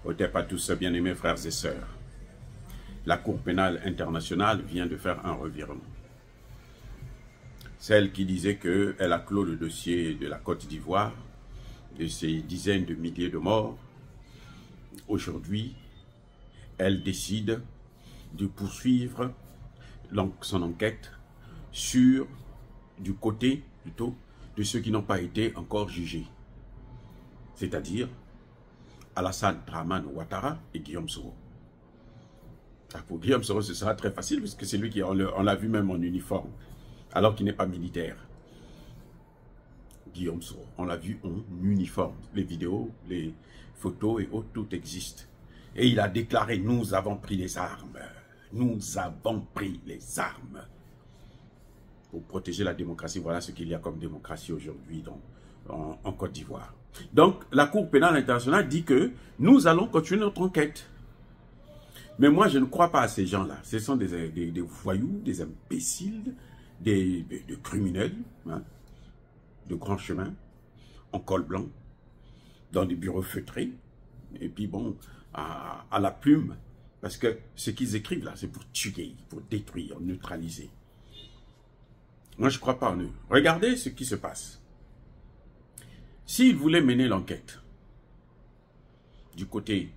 Otep à tous, bien-aimés frères et sœurs. La Cour pénale internationale vient de faire un revirement. Celle qui disait qu'elle a clos le dossier de la Côte d'Ivoire, de ces dizaines de milliers de morts, aujourd'hui, elle décide de poursuivre son enquête du côté plutôt de ceux qui n'ont pas été encore jugés, c'est-à-dire Alassane Dramane Ouattara et Guillaume Soro. Pour Guillaume Soro, ce sera très facile puisque c'est lui qui, on l'a vu même en uniforme, alors qu'il n'est pas militaire. Guillaume Soro, on l'a vu en uniforme. Les vidéos, les photos et autres, tout existe. Et il a déclaré, nous avons pris les armes. Nous avons pris les armes. Pour protéger la démocratie, voilà ce qu'il y a comme démocratie aujourd'hui en Côte d'Ivoire. Donc, la Cour pénale internationale dit que nous allons continuer notre enquête. Mais moi, je ne crois pas à ces gens-là. Ce sont des voyous, des imbéciles, des criminels, hein, de grands chemins, en col blanc, dans des bureaux feutrés, et puis bon, à la plume, parce que ce qu'ils écrivent là, c'est pour tuer, pour détruire, neutraliser. Moi, je ne crois pas en eux. Regardez ce qui se passe. S'ils voulaient mener l'enquête du côté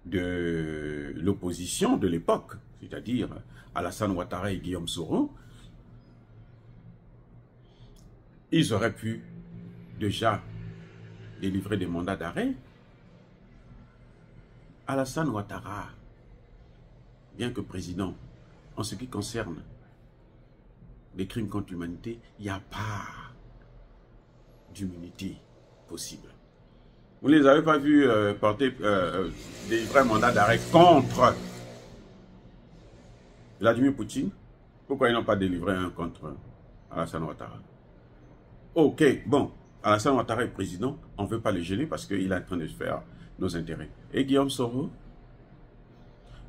de l'opposition de l'époque, c'est-à-dire Alassane Ouattara et Guillaume Soro, ils auraient pu déjà délivrer des mandats d'arrêt. Alassane Ouattara, bien que président, en ce qui concerne les crimes contre l'humanité, il n'y a pas d'immunité possible. Vous ne les avez pas vus délivrer un mandat d'arrêt contre Vladimir Poutine? Pourquoi ils n'ont pas délivré un contre Alassane Ouattara? Ok, bon, Alassane Ouattara est président, on ne veut pas le gêner parce qu'il est en train de faire nos intérêts. Et Guillaume Soro?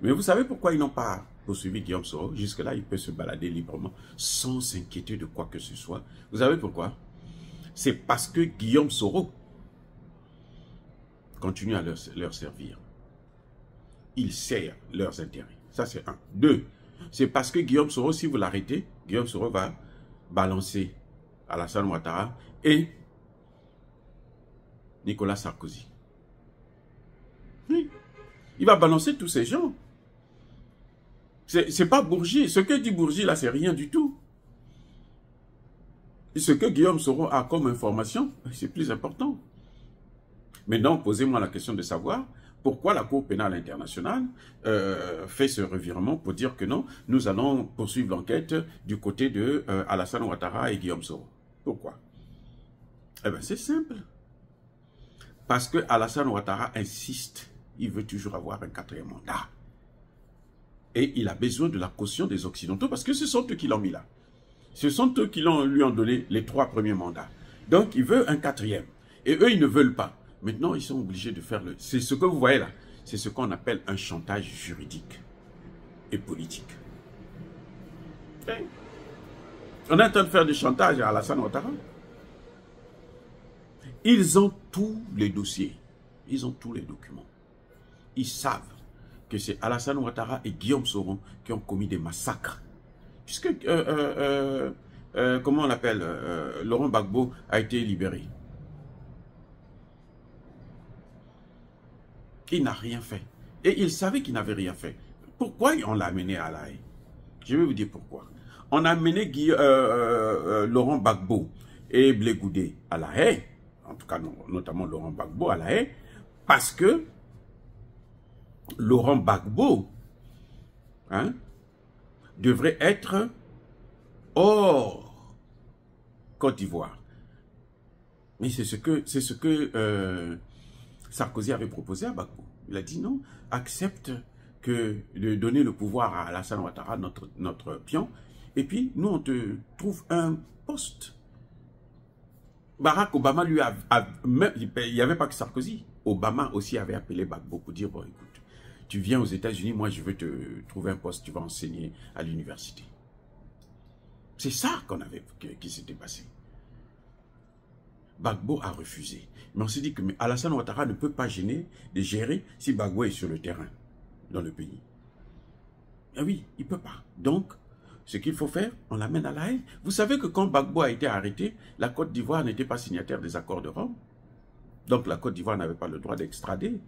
Mais vous savez pourquoi ils n'ont pas poursuivi Guillaume Soro? Jusque-là, il peut se balader librement sans s'inquiéter de quoi que ce soit. Vous savez pourquoi? C'est parce que Guillaume Soro continue à leur servir. Il sert leurs intérêts. Ça, c'est un. Deux, c'est parce que Guillaume Soro, si vous l'arrêtez, Guillaume Soro va balancer Alassane Ouattara et Nicolas Sarkozy. Oui. Il va balancer tous ces gens. C'est pas Bourgi. Ce que dit Bourgi, là, c'est rien du tout. Et ce que Guillaume Soro a comme information, c'est plus important. Maintenant, posez-moi la question de savoir pourquoi la Cour pénale internationale fait ce revirement pour dire que non, nous allons poursuivre l'enquête du côté de Alassane Ouattara et Guillaume Soro. Pourquoi? Eh bien, c'est simple. Parce que Alassane Ouattara insiste, il veut toujours avoir un quatrième mandat. Et il a besoin de la caution des Occidentaux parce que ce sont eux qui l'ont mis là. Ce sont eux qui lui ont donné les 3 premiers mandats. Donc, il veut un quatrième. Et eux, ils ne veulent pas. Maintenant, ils sont obligés de faire c'est ce que vous voyez là. C'est ce qu'on appelle un chantage juridique et politique. Okay. On est en train de faire du chantage à Alassane Ouattara. Ils ont tous les dossiers. Ils ont tous les documents. Ils savent que c'est Alassane Ouattara et Guillaume Soro qui ont commis des massacres. Puisque, comment on l'appelle, Laurent Gbagbo a été libéré. Il n'a rien fait. Et il savait qu'il n'avait rien fait. Pourquoi on l'a amené à La Haye? Je vais vous dire pourquoi. On a amené Laurent Gbagbo et Blé Goudé à La Haye, en tout cas notamment Laurent Gbagbo à La Haye, parce que Laurent Gbagbo devrait être hors Côte d'Ivoire. Mais c'est ce que Sarkozy avait proposé à Gbagbo. Il a dit non, accepte de donner le pouvoir à Alassane Ouattara, notre pion, et puis nous on te trouve un poste. Barack Obama lui il n'y avait pas que Sarkozy. Obama aussi avait appelé Gbagbo pour dire, bon écoute, tu viens aux États-Unis, moi je veux te trouver un poste, tu vas enseigner à l'université. C'est ça qui s'était passé. Gbagbo a refusé. Mais on s'est dit que mais Alassane Ouattara ne peut pas gérer si Gbagbo est sur le terrain dans le pays. Ah oui, il ne peut pas. Donc, ce qu'il faut faire, on l'amène à La Haye. Vous savez que quand Gbagbo a été arrêté, la Côte d'Ivoire n'était pas signataire des accords de Rome. Donc la Côte d'Ivoire n'avait pas le droit d'extrader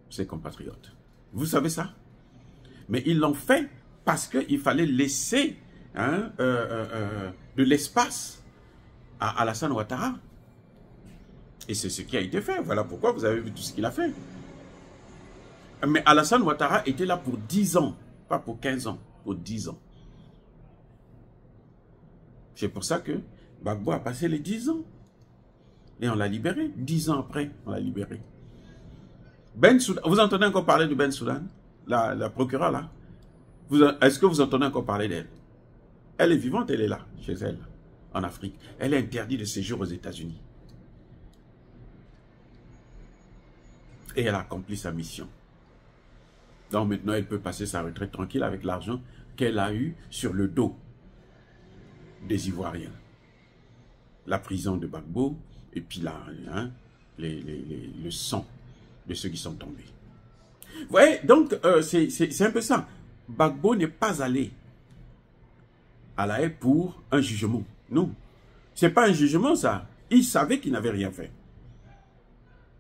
ses compatriotes. Vous savez ça? Mais ils l'ont fait parce qu'il fallait laisser de l'espace à Alassane Ouattara. Et c'est ce qui a été fait. Voilà pourquoi vous avez vu tout ce qu'il a fait. Mais Alassane Ouattara était là pour 10 ans, pas pour 15 ans, pour 10 ans. C'est pour ça que Gbagbo a passé les 10 ans. Et on l'a libéré. 10 ans après, on l'a libéré. Ben Soudan, vous entendez encore parler de Ben Soudan? La procureure là? Est-ce que vous entendez encore parler d'elle? Elle est vivante, elle est là, chez elle, en Afrique. Elle est interdite de séjour aux États-Unis. Et elle a accompli sa mission. Donc maintenant, elle peut passer sa retraite tranquille avec l'argent qu'elle a eu sur le dos des Ivoiriens. La prison de Gbagbo, et puis là, le sang de ceux qui sont tombés. Vous voyez, donc c'est un peu ça. Gbagbo n'est pas allé à La Haye pour un jugement. Non, c'est pas un jugement ça. Il savait qu'il n'avait rien fait.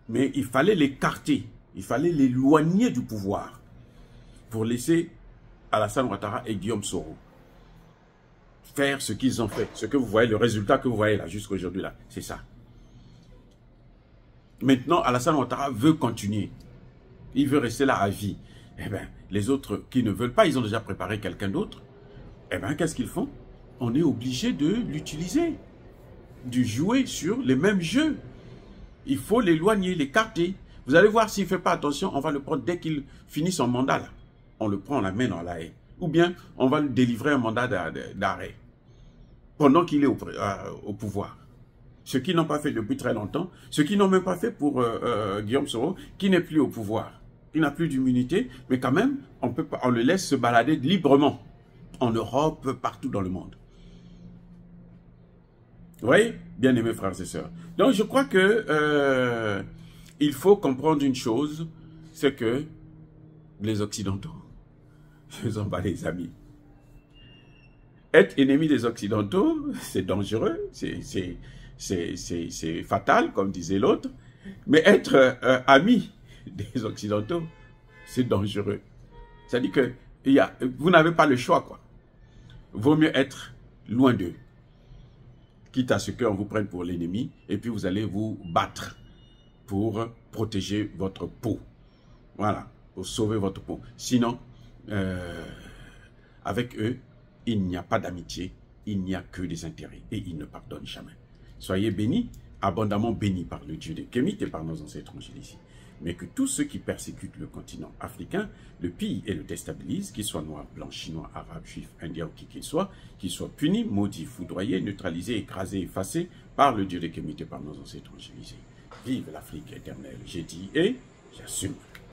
Mais il fallait l'écarter, il fallait l'éloigner du pouvoir pour laisser Alassane Ouattara et Guillaume Soro faire ce qu'ils ont fait. Ce que vous voyez, le résultat que vous voyez là, jusqu'à aujourd'hui là, c'est ça. Maintenant, Alassane Ouattara veut continuer. Il veut rester là à vie. Eh bien, les autres qui ne veulent pas, ils ont déjà préparé quelqu'un d'autre. Eh bien, qu'est-ce qu'ils font? On est obligé de l'utiliser, de jouer sur les mêmes jeux. Il faut l'éloigner, l'écarter. Vous allez voir, s'il ne fait pas attention, on va le prendre dès qu'il finit son mandat là. On le prend, on l'amène à La Haye. Ou bien, on va lui délivrer un mandat d'arrêt pendant qu'il est au pouvoir. Ce qu'ils n'ont pas fait depuis très longtemps, ce qu'ils n'ont même pas fait pour Guillaume Soro, qui n'est plus au pouvoir. Il n'a plus d'immunité, mais quand même, on le laisse se balader librement en Europe, partout dans le monde. Vous voyez, bien aimés frères et sœurs. Donc je crois que il faut comprendre une chose, c'est que les Occidentaux ne sont pas des amis. Être ennemi des Occidentaux, c'est dangereux, c'est fatal, comme disait l'autre. Mais être ami des Occidentaux, c'est dangereux. C'est-à-dire que vous n'avez pas le choix, quoi. Vaut mieux être loin d'eux, quitte à ce qu'on vous prenne pour l'ennemi, et puis vous allez vous battre pour protéger votre peau. Voilà, pour sauver votre peau. Sinon, avec eux, il n'y a pas d'amitié, il n'y a que des intérêts, et ils ne pardonnent jamais. Soyez bénis, abondamment bénis par le Dieu des Kémites et par nos ancêtres ici. Mais que tous ceux qui persécutent le continent africain, le pillent et le déstabilisent, qu'ils soient noirs, blancs, chinois, arabes, juifs, indiens ou qui qu'ils soient punis, maudits, foudroyés, neutralisés, écrasés, effacés par le Dieu des Kémites et par nos ancêtres ici. Vive l'Afrique éternelle, j'ai dit et j'assume.